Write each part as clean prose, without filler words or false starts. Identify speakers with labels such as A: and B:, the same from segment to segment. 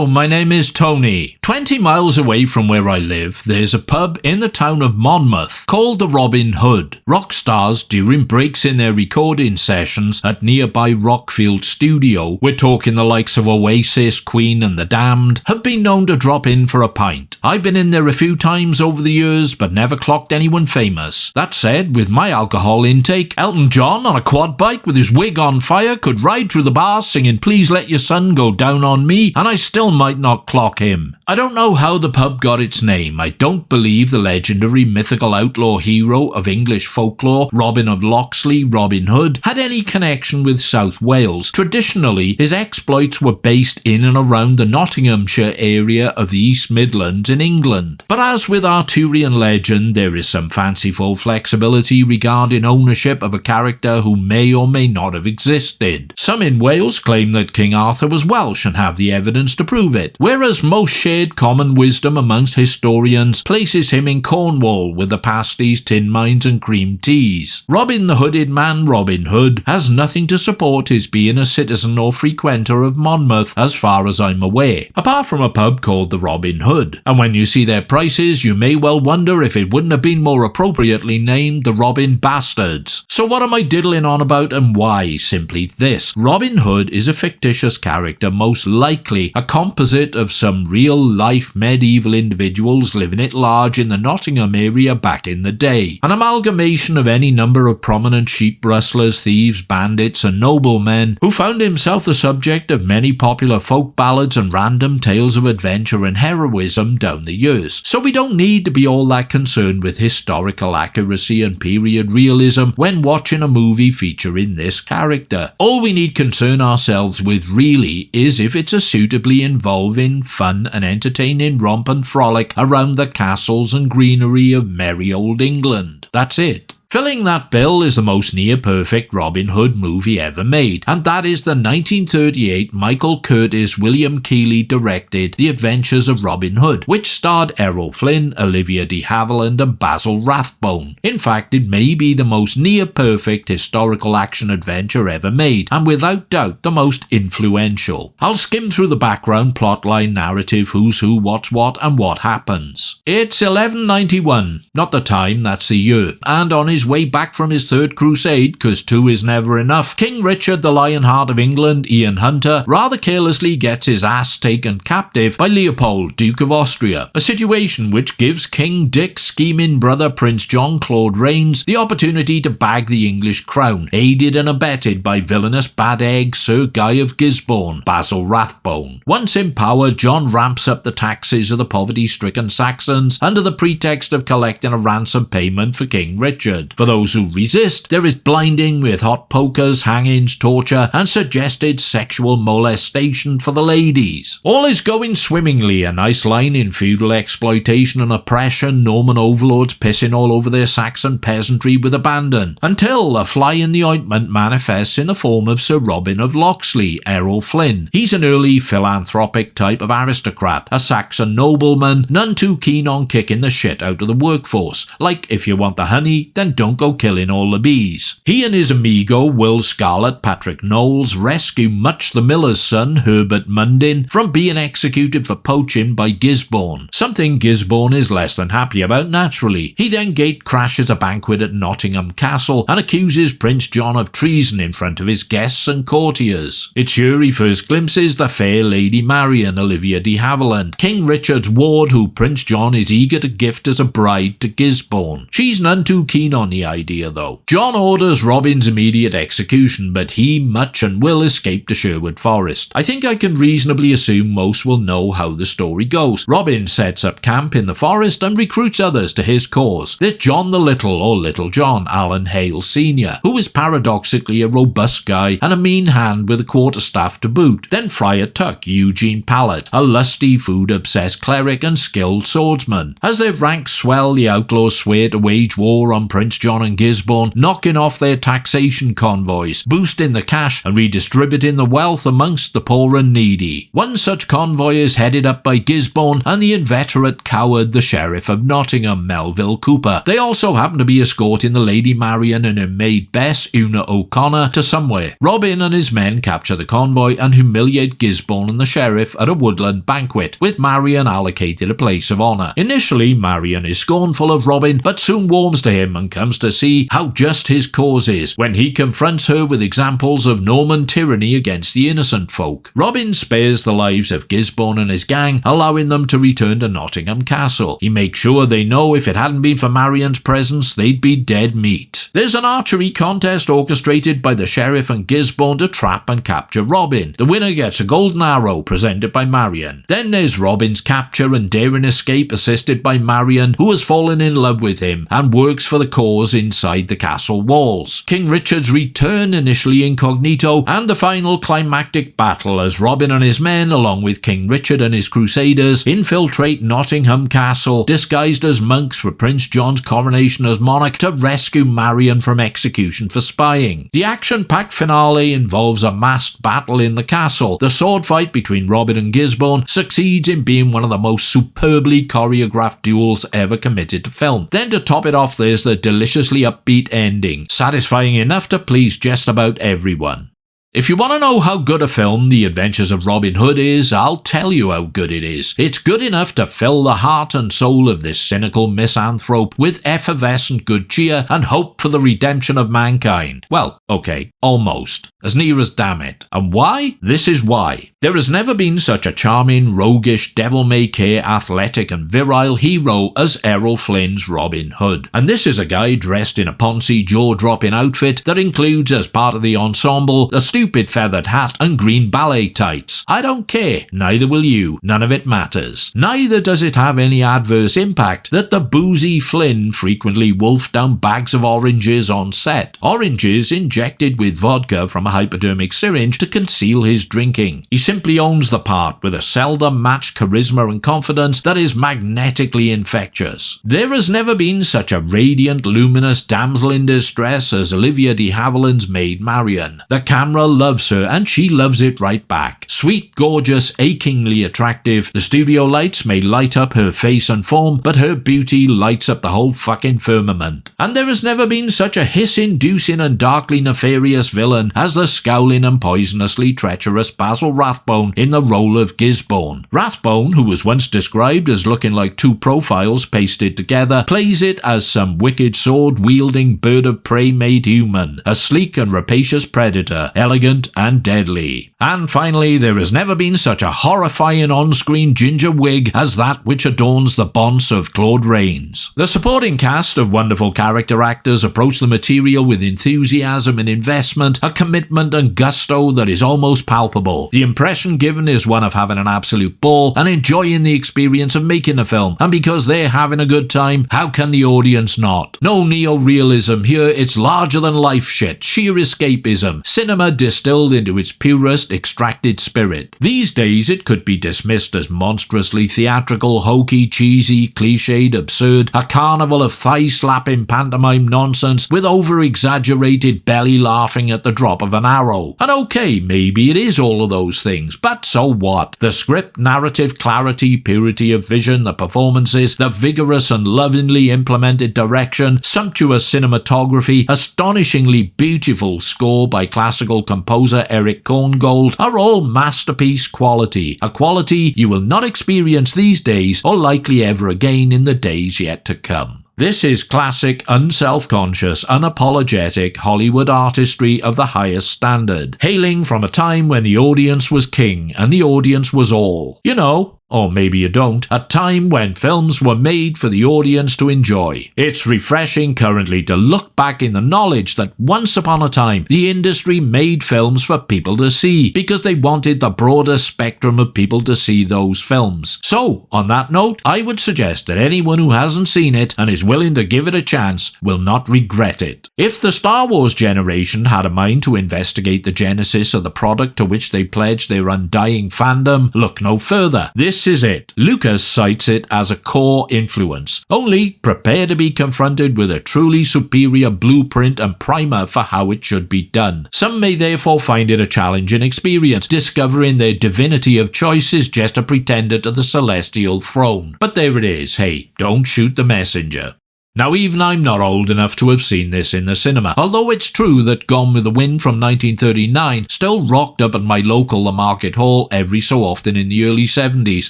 A: Hello, my name is Tony. 20 miles away from where I live, there's a pub in the town of Monmouth called the Robin Hood. Rock stars, during breaks in their recording sessions at nearby Rockfield Studio, we're talking the likes of Oasis, Queen and The Damned, have been known to drop in for a pint. I've been in there a few times over the years, but never clocked anyone famous. That said, with my alcohol intake, Elton John on a quad bike with his wig on fire could ride through the bar singing "Please Let Your Sun Go Down on Me," and I still might not clock him. I don't know how the pub got its name. I don't believe the legendary mythical outlaw hero of English folklore, Robin of Locksley, Robin Hood, had any connection with South Wales. Traditionally, his exploits were based in and around the Nottinghamshire area of the East Midlands in England. But as with Arthurian legend, there is some fanciful flexibility regarding ownership of a character who may or may not have existed. Some in Wales claim that King Arthur was Welsh and have the evidence to prove it, whereas most shared common wisdom amongst historians places him in Cornwall with the pasties, tin mines and cream teas. Robin the Hooded Man Robin Hood has nothing to support his being a citizen or frequenter of Monmouth as far as I'm aware, apart from a pub called the Robin Hood. And when you see their prices, you may well wonder if it wouldn't have been more appropriately named the Robin Bastards. So what am I diddling on about and why? Simply this: Robin Hood is a fictitious character, most likely a composite of some real-life medieval individuals living at large in the Nottingham area back in the day. An amalgamation of any number of prominent sheep rustlers, thieves, bandits and noblemen who found himself the subject of many popular folk ballads and random tales of adventure and heroism down the years. So we don't need to be all that concerned with historical accuracy and period realism when watching a movie featuring this character. All we need concern ourselves with really is if it's a suitably involving, fun and entertaining romp and frolic around the castles and greenery of merry old England. That's it. Filling that bill is the most near-perfect Robin Hood movie ever made, and that is the 1938 Michael Curtis William Keighley directed The Adventures of Robin Hood, which starred Errol Flynn, Olivia de Havilland and Basil Rathbone. In fact, it may be the most near-perfect historical action-adventure ever made, and without doubt the most influential. I'll skim through the background, plotline, narrative, who's who, what's what, and what happens. It's 1191, not the time, that's the year, and on his way back from his third crusade, cause two is never enough, King Richard the Lionheart of England, Ian Hunter, rather carelessly gets his ass taken captive by Leopold, Duke of Austria, a situation which gives King Dick's scheming brother Prince John Claude Rains the opportunity to bag the English crown, aided and abetted by villainous bad egg Sir Guy of Gisborne, Basil Rathbone. Once in power, John ramps up the taxes of the poverty-stricken Saxons under the pretext of collecting a ransom payment for King Richard. For those who resist, there is blinding with hot pokers, hangings, torture, and suggested sexual molestation for the ladies. All is going swimmingly, a nice line in feudal exploitation and oppression, Norman overlords pissing all over their Saxon peasantry with abandon, until a fly in the ointment manifests in the form of Sir Robin of Locksley, Errol Flynn. He's an early philanthropic type of aristocrat, a Saxon nobleman, none too keen on kicking the shit out of the workforce. Like, if you want the honey, then don't go killing all the bees. He and his amigo Will Scarlett, Patrick Knowles, rescue Much the Miller's son, Herbert Mundin, from being executed for poaching by Gisborne, something Gisborne is less than happy about naturally. He then gate crashes a banquet at Nottingham Castle and accuses Prince John of treason in front of his guests and courtiers. It's here he first glimpses the fair Lady Marian, Olivia de Havilland, King Richard's ward, who Prince John is eager to gift as a bride to Gisborne. She's none too keen on the idea though. John orders Robin's immediate execution, but he, Much and Will escape to Sherwood Forest. I think I can reasonably assume most will know how the story goes. Robin sets up camp in the forest and recruits others to his cause. There's John the Little, or Little John, Alan Hale Sr., who is paradoxically a robust guy and a mean hand with a quarterstaff to boot. Then Friar Tuck, Eugene Pallett, a lusty, food-obsessed cleric and skilled swordsman. As their ranks swell, the outlaws swear to wage war on Prince Prince John and Gisborne, knocking off their taxation convoys, boosting the cash and redistributing the wealth amongst the poor and needy. One such convoy is headed up by Gisborne and the inveterate coward, the Sheriff of Nottingham, Melville Cooper. They also happen to be escorting the Lady Marian and her maid Bess, Una O'Connor, to somewhere. Robin and his men capture the convoy and humiliate Gisborne and the Sheriff at a woodland banquet, with Marian allocated a place of honour. Initially, Marian is scornful of Robin, but soon warms to him and comes to see how just his cause is when he confronts her with examples of Norman tyranny against the innocent folk. Robin spares the lives of Gisborne and his gang, allowing them to return to Nottingham Castle. He makes sure they know if it hadn't been for Marian's presence, they'd be dead meat. There's an archery contest orchestrated by the Sheriff and Gisborne to trap and capture Robin. The winner gets a golden arrow presented by Marian. Then there's Robin's capture and daring escape assisted by Marian, who has fallen in love with him and works for the cause inside the castle walls. King Richard's return, initially incognito, and the final climactic battle as Robin and his men, along with King Richard and his crusaders, infiltrate Nottingham Castle, disguised as monks for Prince John's coronation as monarch, to rescue Marian from execution for spying. The action-packed finale involves a masked battle in the castle. The sword fight between Robin and Gisborne succeeds in being one of the most superbly choreographed duels ever committed to film. Then to top it off, there's the deliciously upbeat ending, satisfying enough to please just about everyone. If you want to know how good a film The Adventures of Robin Hood is, I'll tell you how good it is. It's good enough to fill the heart and soul of this cynical misanthrope with effervescent good cheer and hope for the redemption of mankind. Well, okay, almost. As near as damn it. And why? This is why. There has never been such a charming, roguish, devil-may-care, athletic and virile hero as Errol Flynn's Robin Hood. And this is a guy dressed in a poncy, jaw-dropping outfit that includes, as part of the ensemble, a stupid feathered hat and green ballet tights. I don't care, neither will you, none of it matters. Neither does it have any adverse impact that the boozy Flynn frequently wolfed down bags of oranges on set. Oranges injected with vodka from a hypodermic syringe to conceal his drinking. He simply owns the part with a seldom matched charisma and confidence that is magnetically infectious. There has never been such a radiant, luminous damsel in distress as Olivia de Havilland's maid Marian. The camera loves her and she loves it right back. Sweet, gorgeous, achingly attractive, the studio lights may light up her face and form, but her beauty lights up the whole fucking firmament. And there has never been such a hiss-inducing and darkly nefarious villain as the scowling and poisonously treacherous Basil Rathbone in the role of Gisborne. Rathbone, who was once described as looking like two profiles pasted together, plays it as some wicked sword-wielding bird of prey made human, a sleek and rapacious predator, elegant and deadly. And finally, there has never been such a horrifying on-screen ginger wig as that which adorns the bonce of Claude Rains. The supporting cast of wonderful character actors approach the material with enthusiasm and investment, a commitment and gusto that is almost palpable. The impression given is one of having an absolute ball and enjoying the experience of making a film, and because they're having a good time, how can the audience not? No neo-realism here, it's larger-than-life shit, sheer escapism, cinema distilled into its purest, extracted spirit. These days it could be dismissed as monstrously theatrical, hokey, cheesy, cliched, absurd, a carnival of thigh-slapping pantomime nonsense with over-exaggerated belly laughing at the drop of an arrow. And okay, maybe it is all of those things, but so what? The script, narrative, clarity, purity of vision, the performances, the vigorous and lovingly implemented direction, sumptuous cinematography, astonishingly beautiful score by classical composer Eric Korngold are all masterpiece quality, a quality you will not experience these days or likely ever again in the days yet to come. This is classic, unself-conscious, unapologetic Hollywood artistry of the highest standard, hailing from a time when the audience was king and the audience was all. You know, or maybe you don't, a time when films were made for the audience to enjoy. It's refreshing currently to look back in the knowledge that once upon a time the industry made films for people to see because they wanted the broader spectrum of people to see those films. So, on that note, I would suggest that anyone who hasn't seen it and is willing to give it a chance will not regret it. If the Star Wars generation had a mind to investigate the genesis of the product to which they pledged their undying fandom, look no further. This is it. Lucas cites it as a core influence. Only prepare to be confronted with a truly superior blueprint and primer for how it should be done. Some may therefore find it a challenging experience, discovering their divinity of choice is just a pretender to the celestial throne. But there it is. Hey, don't shoot the messenger. Now, even I'm not old enough to have seen this in the cinema, although it's true that Gone with the Wind from 1939 still rocked up at my local The Market Hall every so often in the early 70s.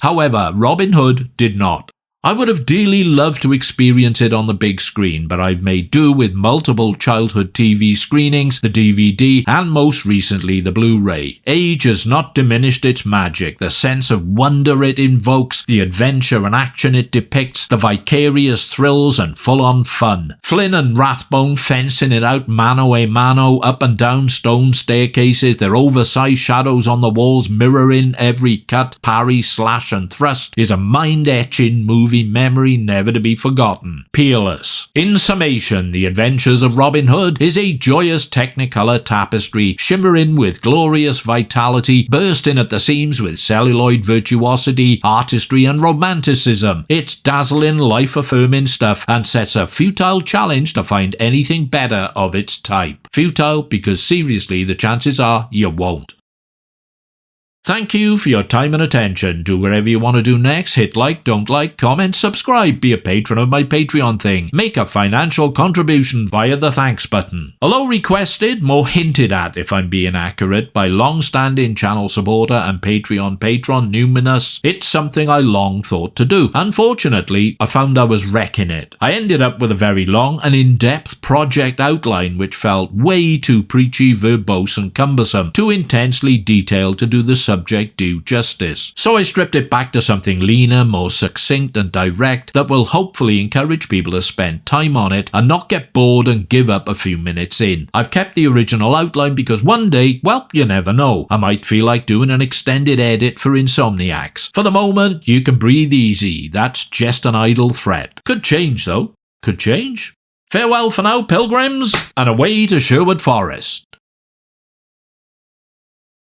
A: However, Robin Hood did not. I would have dearly loved to experience it on the big screen, but I've made do with multiple childhood TV screenings, the DVD, and most recently the Blu-ray. Age has not diminished its magic, the sense of wonder it invokes, the adventure and action it depicts, the vicarious thrills and full-on fun. Flynn and Rathbone fencing it out mano a mano, up and down stone staircases, their oversized shadows on the walls mirroring every cut, parry, slash and thrust is a mind-etching movie memory never to be forgotten. Peerless. In summation, The Adventures of Robin Hood is a joyous Technicolor tapestry, shimmering with glorious vitality, bursting at the seams with celluloid virtuosity, artistry and romanticism. It's dazzling, life-affirming stuff and sets a futile challenge to find anything better of its type. Futile because seriously the chances are you won't. Thank you for your time and attention. Do whatever you want to do next. Hit like, don't like, comment, subscribe, be a patron of my Patreon thing. Make a financial contribution via the thanks button. Although requested, more hinted at if I'm being accurate, by long-standing channel supporter and Patreon patron Numinous, it's something I long thought to do. Unfortunately, I found I was wrecking it. I ended up with a very long and in-depth project outline which felt way too preachy, verbose and cumbersome, too intensely detailed to do the subject due justice. So I stripped it back to something leaner, more succinct and direct that will hopefully encourage people to spend time on it and not get bored and give up a few minutes in. I've kept the original outline because one day, well, you never know, I might feel like doing an extended edit for insomniacs. For the moment, you can breathe easy. That's just an idle threat. Could change though. Could change. Farewell for now, pilgrims, and away to Sherwood Forest.